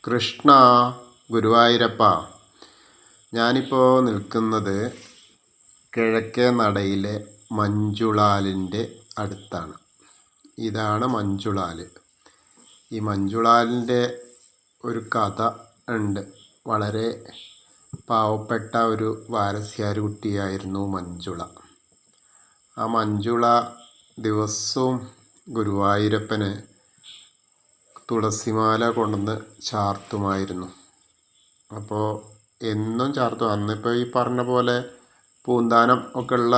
കൃഷ്ണ ഗുരുവായൂരപ്പ. ഞാനിപ്പോൾ നിൽക്കുന്നത് കിഴക്കേ നടയിലെ മഞ്ജുളാലിൻ്റെ അടുത്താണ്. ഇതാണ് മഞ്ജുളാൽ. ഈ മഞ്ജുളാലിൻ്റെ ഒരു കഥ ഉണ്ട്. വളരെ പാവപ്പെട്ട ഒരു വാരസ്യാര് കുട്ടിയായിരുന്നു മഞ്ജുള. ആ മഞ്ജുള ദിവസവും ഗുരുവായൂരപ്പന് തുളസിമാല കൊണ്ടുവന്ന് ചാർത്തുമായിരുന്നു. അപ്പോൾ എന്നും ചാർത്തും. അന്നിപ്പോൾ ഈ പറഞ്ഞ പോലെ പൂന്താനം ഒക്കെ ഉള്ള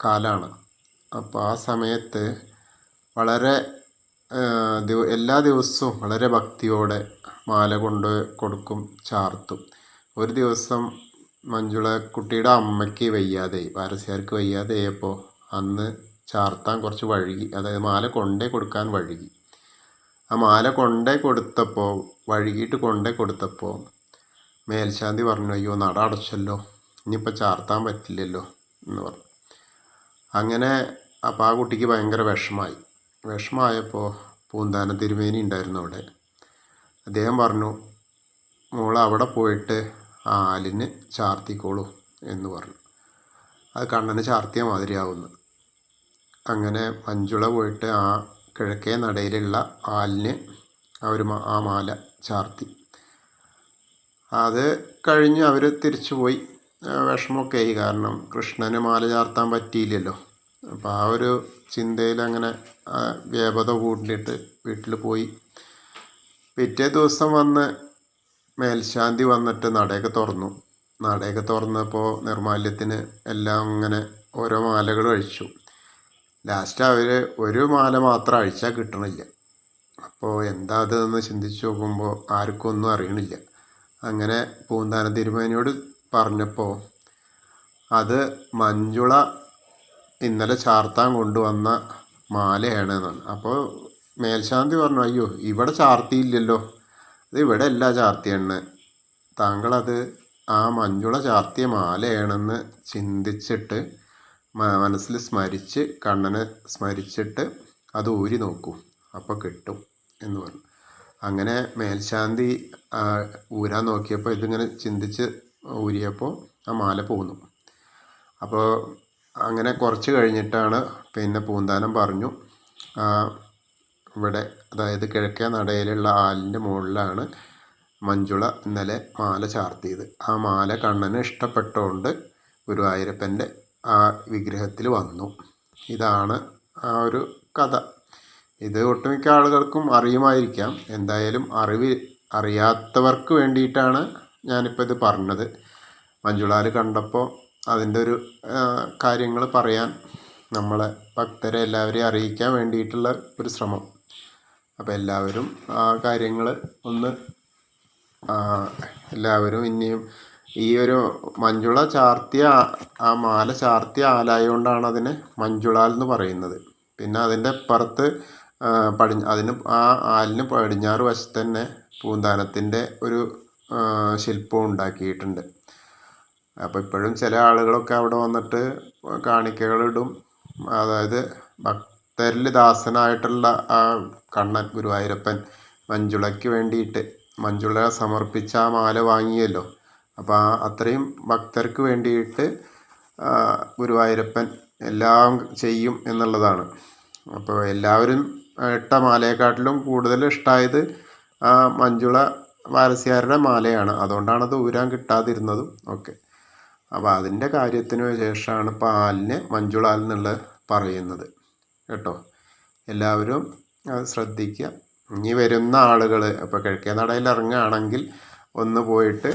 കാലമാണ്. അപ്പോൾ ആ സമയത്ത് വളരെ എല്ലാ ദിവസവും വളരെ ഭക്തിയോടെ മാല കൊണ്ട് കൊടുക്കും, ചാർത്തും. ഒരു ദിവസം മഞ്ജുള കുട്ടിയുടെ അമ്മയ്ക്ക് വയ്യാതെയായി, വാരസ്യാർക്ക് വയ്യാതെയായപ്പോൾ അന്ന് ചാർത്താൻ കുറച്ച് വഴുകി. അതായത് മാല കൊണ്ടേ കൊടുക്കാൻ വഴുകി. ആ മാല വഴുകിയിട്ട് കൊണ്ടേ കൊടുത്തപ്പോൾ മേൽശാന്തി പറഞ്ഞു, അയ്യോ നട അടച്ചല്ലോ, ഇനിയിപ്പോൾ ചാർത്താൻ പറ്റില്ലല്ലോ എന്ന് പറഞ്ഞു. അങ്ങനെ അപ്പോൾ ആ കുട്ടിക്ക് ഭയങ്കര വിഷമമായപ്പോൾ പൂന്താന തിരുമേനി ഉണ്ടായിരുന്നു അവിടെ. അദ്ദേഹം പറഞ്ഞു, മോൾ അവിടെ പോയിട്ട് ആ ആലിന് ചാർത്തിക്കോളൂ എന്ന് പറഞ്ഞു. അത് കണ്ണന് ചാർത്തിയ മാതിരിയാവുന്നു. അങ്ങനെ മഞ്ജുള പോയിട്ട് ആ കിഴക്കേ നടയിലുള്ള ആലിന് ആ മാല ചാർത്തി. അത് കഴിഞ്ഞ് അവർ തിരിച്ചു പോയി. വിഷമമൊക്കെ ആയി, കാരണം കൃഷ്ണന് മാല ചാർത്താൻ പറ്റിയില്ലല്ലോ. അപ്പോൾ ആ ഒരു ചിന്തയിൽ അങ്ങനെ വ്യവത കൂട്ടിയിട്ട് വീട്ടിൽ പോയി. പിറ്റേ ദിവസം വന്ന് മേൽശാന്തി വന്നിട്ട് നടയൊക്കെ തുറന്നപ്പോൾ നിർമാല്യത്തിന് എല്ലാം അങ്ങനെ ഓരോ മാലകൾ അഴിച്ചു. ലാസ്റ്റ് അവർ ഒരു മാല മാത്രം അഴിച്ചാൽ കിട്ടണില്ല. അപ്പോൾ എന്താ അതെന്ന് ചിന്തിച്ച് നോക്കുമ്പോൾ ആർക്കും ഒന്നും അറിയണില്ല. അങ്ങനെ പൂന്താന തിരുമേനിയോട് പറഞ്ഞപ്പോൾ അത് മഞ്ജുള ഇന്നലെ ചാർത്താൻ കൊണ്ടുവന്ന മാലയാണ് എന്നാണ്. അപ്പോൾ മേൽശാന്തി പറഞ്ഞു, അയ്യോ ഇവിടെ ചാർത്തിയില്ലല്ലോ, അത് ഇവിടെ അല്ല ചാർത്തിയെന്ന്, താങ്കളത് ആ മഞ്ജുള ചാർത്തിയ മാലയാണെന്ന് ചിന്തിച്ചിട്ട് മനസ്സിൽ കണ്ണനെ സ്മരിച്ചിട്ട് അത് ഊരി നോക്കൂ, അപ്പോൾ കിട്ടും എന്ന് പറഞ്ഞു. അങ്ങനെ മേൽശാന്തി ഊരാൻ നോക്കിയപ്പോൾ ഇതിങ്ങനെ ചിന്തിച്ച് ഊരിയപ്പോൾ ആ മാല പോന്നു. അപ്പോൾ അങ്ങനെ കുറച്ച് കഴിഞ്ഞിട്ടാണ് പിന്നെ പൂന്താനം പറഞ്ഞു, ഇവിടെ അതായത് കിഴക്കേ നടയിലുള്ള ആലിൻ്റെ മുകളിലാണ് മഞ്ജുള ഇന്നലെ മാല ചാർത്തിയത്. ആ മാല കണ്ണന് ഇഷ്ടപ്പെട്ടുകൊണ്ട് ഗുരുവായൂരപ്പൻ്റെ ആ വിഗ്രഹത്തിൽ വന്നു. ഇതാണ് ആ ഒരു കഥ. ഇത് ഒട്ടുമിക്ക ആളുകൾക്കും അറിയുമായിരിക്കാം. എന്തായാലും അറിയാത്തവർക്ക് വേണ്ടിയിട്ടാണ് ഞാനിപ്പോൾ ഇത് പറഞ്ഞത്. മഞ്ജുളാൽ കണ്ടപ്പോൾ അതിൻ്റെ ഒരു കാര്യങ്ങൾ പറയാൻ, നമ്മളെ ഭക്തരെ എല്ലാവരെയും അറിയിക്കാൻ വേണ്ടിയിട്ടുള്ള ഒരു ശ്രമം. അപ്പോൾ എല്ലാവരും ആ കാര്യങ്ങൾ എല്ലാവരും ഇനിയും ഈ ഒരു മഞ്ജുള ചാർത്തിയ ആ മാല ചാർത്തിയ ആലായതുകൊണ്ടാണ് അതിന് മഞ്ജുളാൽ എന്ന് പറയുന്നത്. പിന്നെ അതിൻ്റെ പുറത്ത് ആ ആലിന് പടിഞ്ഞാറ് വശത്ത് തന്നെ പൂന്താനത്തിൻ്റെ ഒരു ശില്പം ഉണ്ടാക്കിയിട്ടുണ്ട്. അപ്പോൾ ഇപ്പോഴും ചില ആളുകളൊക്കെ അവിടെ വന്നിട്ട് കാണിക്കകളിടും. അതായത് ഭക്തരിൽ ദാസനായിട്ടുള്ള ആ കണ്ണൻ ഗുരുവായൂരപ്പൻ മഞ്ജുളയ്ക്ക് വേണ്ടിയിട്ട്, മഞ്ജുള സമർപ്പിച്ച ആ മാല വാങ്ങിയല്ലോ, അപ്പോൾ അത്രയും ഭക്തർക്ക് വേണ്ടിയിട്ട് ഗുരുവായൂരപ്പൻ എല്ലാം ചെയ്യും എന്നുള്ളതാണ്. അപ്പോൾ എല്ലാവരും ഇട്ട മാലയെക്കാട്ടിലും കൂടുതൽ ഇഷ്ടമായത് ആ മഞ്ജുള വാരസ്യാരുടെ മാലയാണ്. അതുകൊണ്ടാണത് ഊരാൻ കിട്ടാതിരുന്നതും ഒക്കെ. അപ്പോൾ അതിൻ്റെ കാര്യത്തിന് ശേഷമാണ് ഇപ്പോൾ ആലിനെ മഞ്ജുളാൽ എന്നുള്ളത് പറയുന്നത് കേട്ടോ. എല്ലാവരും അത് ശ്രദ്ധിക്കുക. ഇനി വരുന്ന ആളുകൾ ഇപ്പോൾ കിഴക്കേ നടയിൽ ഇറങ്ങുകയാണെങ്കിൽ ഒന്ന് പോയിട്ട്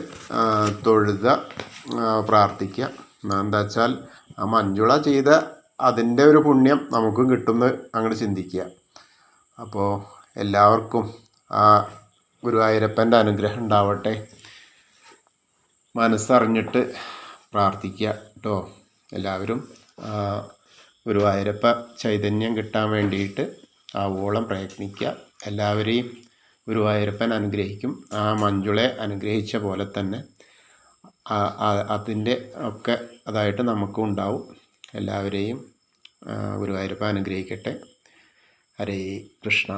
തൊഴുക, പ്രാർത്ഥിക്കുക. എന്താ വെച്ചാൽ ആ മഞ്ജുള ചെയ്ത അതിൻ്റെ ഒരു പുണ്യം നമുക്കും കിട്ടുമെന്ന് അങ്ങോട്ട് ചിന്തിക്കുക. അപ്പോൾ എല്ലാവർക്കും ആ ഗുരുവായൂരപ്പൻ്റെ അനുഗ്രഹം ഉണ്ടാവട്ടെ. മനസ്സറിഞ്ഞിട്ട് പ്രാർത്ഥിക്കുക കേട്ടോ. എല്ലാവരും ഗുരുവായൂരപ്പ ചൈതന്യം കിട്ടാൻ വേണ്ടിയിട്ട് ആവോളം പ്രയത്നിക്കുക. എല്ലാവരെയും ഗുരുവായൂരപ്പൻ അനുഗ്രഹിക്കും. ആ മഞ്ജുളയെ അനുഗ്രഹിച്ച പോലെ തന്നെ അതിൻ്റെ ഒക്കെ അതായിട്ട് നമുക്കും ഉണ്ടാവും. എല്ലാവരെയും ഗുരുവായൂരപ്പ അനുഗ്രഹിക്കട്ടെ. ഹരേ കൃഷ്ണ.